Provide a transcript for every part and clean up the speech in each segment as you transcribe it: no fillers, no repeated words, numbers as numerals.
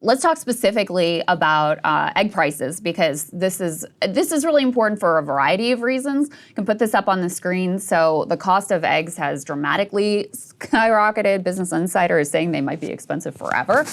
let's talk specifically about egg prices, because this is really important for a variety of reasons. You can put this up on the screen. So the cost of eggs has dramatically skyrocketed. Business Insider is saying they might be expensive forever.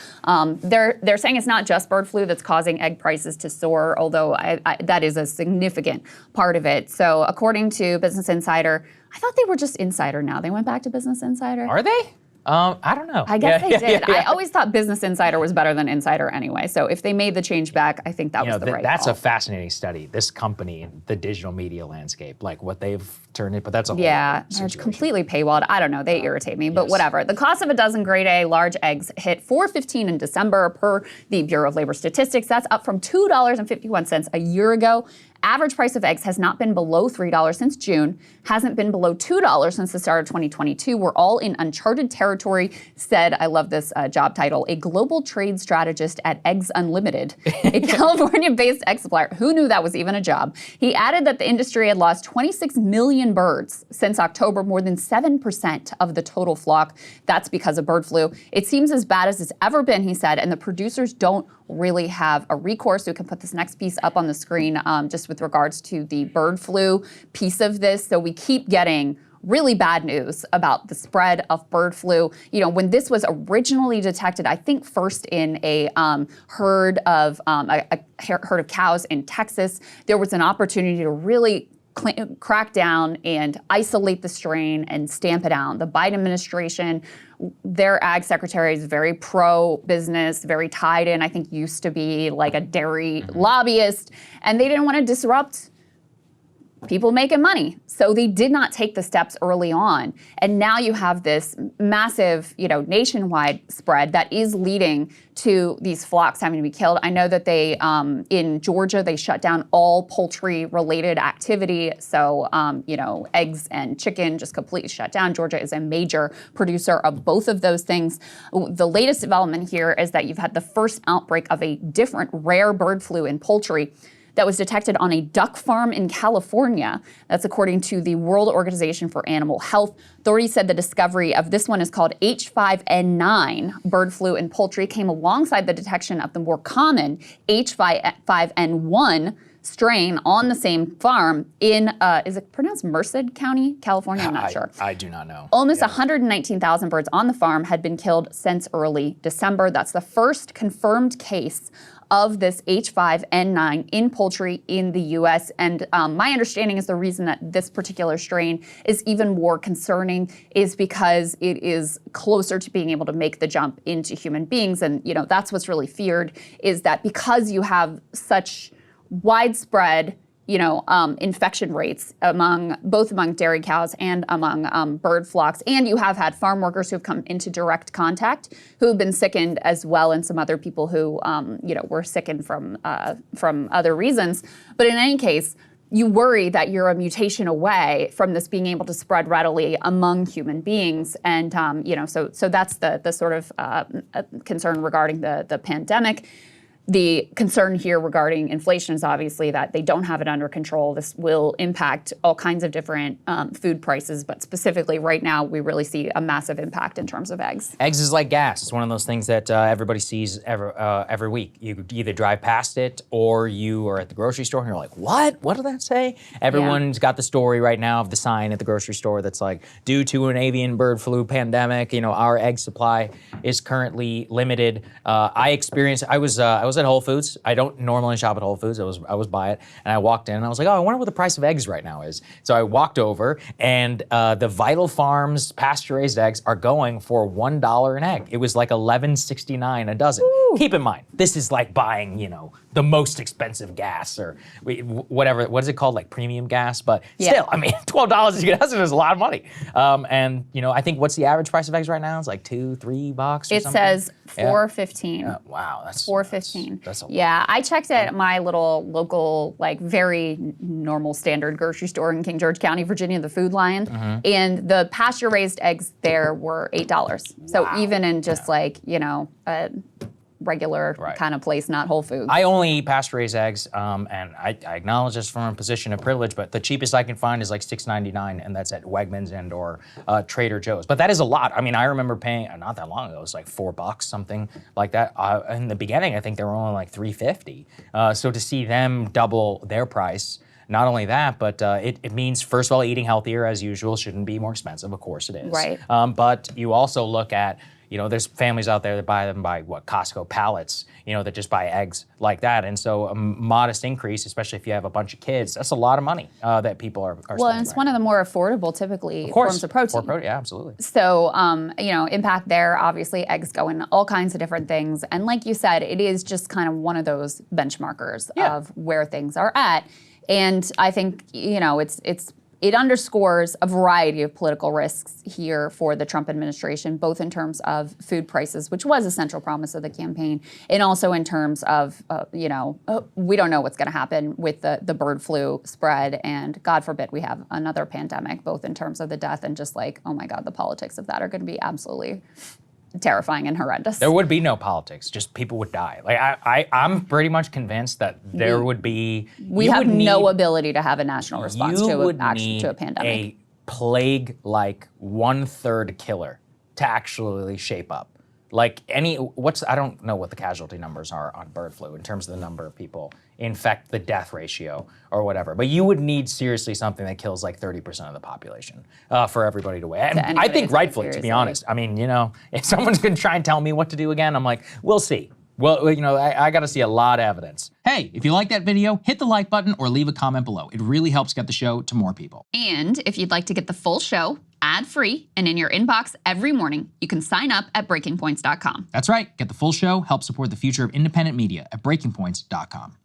They're saying it's not just bird flu that's causing egg prices to soar, although that is a significant part of it. So according to Business Insider, I thought they were just Insider now. They went back to Business Insider. Are they? I don't know. I guess they did. I always thought Business Insider was better than Insider anyway. So if they made the change back, I think that was the right That's call. a fascinating study. This company, the digital media landscape, like what they've turned it, but that's a whole they're completely paywalled. I don't know. They irritate me, but whatever. The cost of a dozen grade A large eggs hit $4.15 in December per the Bureau of Labor Statistics. That's up from $2.51 a year ago. Average price of eggs has not been below $3 since June, hasn't been below $2 since the start of 2022. We're all in uncharted territory, said, I love this job title, a global trade strategist at Eggs Unlimited, a California-based egg supplier. Who knew that was even a job? He added that the industry had lost 26 million birds since October, more than 7% of the total flock. That's because of bird flu. It seems as bad as it's ever been, he said, and the producers don't really have a recourse. We can put this next piece up on the screen just with regards to the bird flu piece of this. So we keep getting really bad news about the spread of bird flu. You know, when this was originally detected, I think first in a herd of cows in Texas, there was an opportunity to really crack down and isolate the strain and stamp it out. The Biden administration, their ag secretary is very pro-business, very tied in, I think used to be like a dairy lobbyist, and they didn't want to disrupt people making money. So they did not take the steps early on. And now you have this massive, nationwide spread that is leading to these flocks having to be killed. I know that they, in Georgia, they shut down all poultry-related activity. So, eggs and chicken just completely shut down. Georgia is a major producer of both of those things. The latest development here is that you've had the first outbreak of a different rare bird flu in poultry that was detected on a duck farm in California. That's according to the World Organization for Animal Health. Authorities said the discovery of this one is called H5N9 bird flu in poultry came alongside the detection of the more common H5N1 strain on the same farm in, is it pronounced Merced County, California? I'm not sure. I do not know. Almost 119,000 birds on the farm had been killed since early December. That's the first confirmed case of this H5N9 in poultry in the U.S. And my understanding is the reason that this particular strain is even more concerning is because it is closer to being able to make the jump into human beings. And, that's what's really feared is that because you have such widespread infection rates both among dairy cows and among bird flocks. And you have had farm workers who have come into direct contact who have been sickened as well, and some other people who, were sickened from other reasons. But in any case, you worry that you're a mutation away from this being able to spread readily among human beings. And, so that's the sort of concern regarding the pandemic. The concern here regarding inflation is obviously that they don't have it under control. This will impact all kinds of different food prices, but specifically right now, we really see a massive impact in terms of eggs. Eggs is like gas. It's one of those things that everybody sees every week. You either drive past it or you are at the grocery store and you're like, what? What did that say? Everyone's got the story right now of the sign at the grocery store that's like, due to an avian bird flu pandemic, our egg supply is currently limited. I was at Whole Foods. I don't normally shop at Whole Foods. I was by it, and I walked in, and I was like, oh, I wonder what the price of eggs right now is. So I walked over, and the Vital Farms pasture-raised eggs are going for $1 an egg. It was like $11.69 a dozen. Ooh. Keep in mind, this is like buying, the most expensive gas or whatever. What is it called? Like premium gas? But still, I mean, $12 a dozen is a lot of money. And I think what's the average price of eggs right now? It's like $2-3 or something. It says $4.15. Wow, that's $4.15. That's a lot. Yeah, I checked at my little local, like very normal standard grocery store in King George County, Virginia, the Food Lion, and the pasture-raised eggs there were $8. So even in just like, regular kind of place, not Whole Foods. I only eat pasture-raised eggs, and I acknowledge this from a position of privilege, but the cheapest I can find is like $6.99, and that's at Wegmans and or Trader Joe's. But that is a lot. I mean, I remember paying, not that long ago, it was like $4, something like that. In the beginning, I think they were only like $3.50. So to see them double their price, not only that, but it means, first of all, eating healthier as usual shouldn't be more expensive. Of course it is. Right. But you also look at, there's families out there that buy them by Costco pallets, that just buy eggs like that. And so a modest increase, especially if you have a bunch of kids, that's a lot of money that people are spending. Well, and it's one of the more affordable, typically, forms of protein. Yeah, absolutely. So, impact there, obviously, eggs go in all kinds of different things. And like you said, it is just kind of one of those benchmarkers of where things are at. And I think, it underscores a variety of political risks here for the Trump administration, both in terms of food prices, which was a central promise of the campaign, and also in terms of, we don't know what's going to happen with the bird flu spread, and God forbid we have another pandemic, both in terms of the death and just like, oh my God, the politics of that are going to be absolutely terrifying and horrendous. There would be no politics; just people would die. Like I'm pretty much convinced that there would be. We have no ability to have a national response to a pandemic. A plague-like 1/3 killer to actually shape up. Like I don't know what the casualty numbers are on bird flu in terms of the number of people infect, the death ratio or whatever. But you would need seriously something that kills like 30% of the population for everybody to win. And I think rightfully, to be honest. I mean, if someone's gonna try and tell me what to do again, I'm like, we'll see. Well, I gotta see a lot of evidence. Hey, if you like that video, hit the like button or leave a comment below. It really helps get the show to more people. And if you'd like to get the full show, ad-free, and in your inbox every morning, you can sign up at breakingpoints.com. That's right. Get the full show, help support the future of independent media at breakingpoints.com.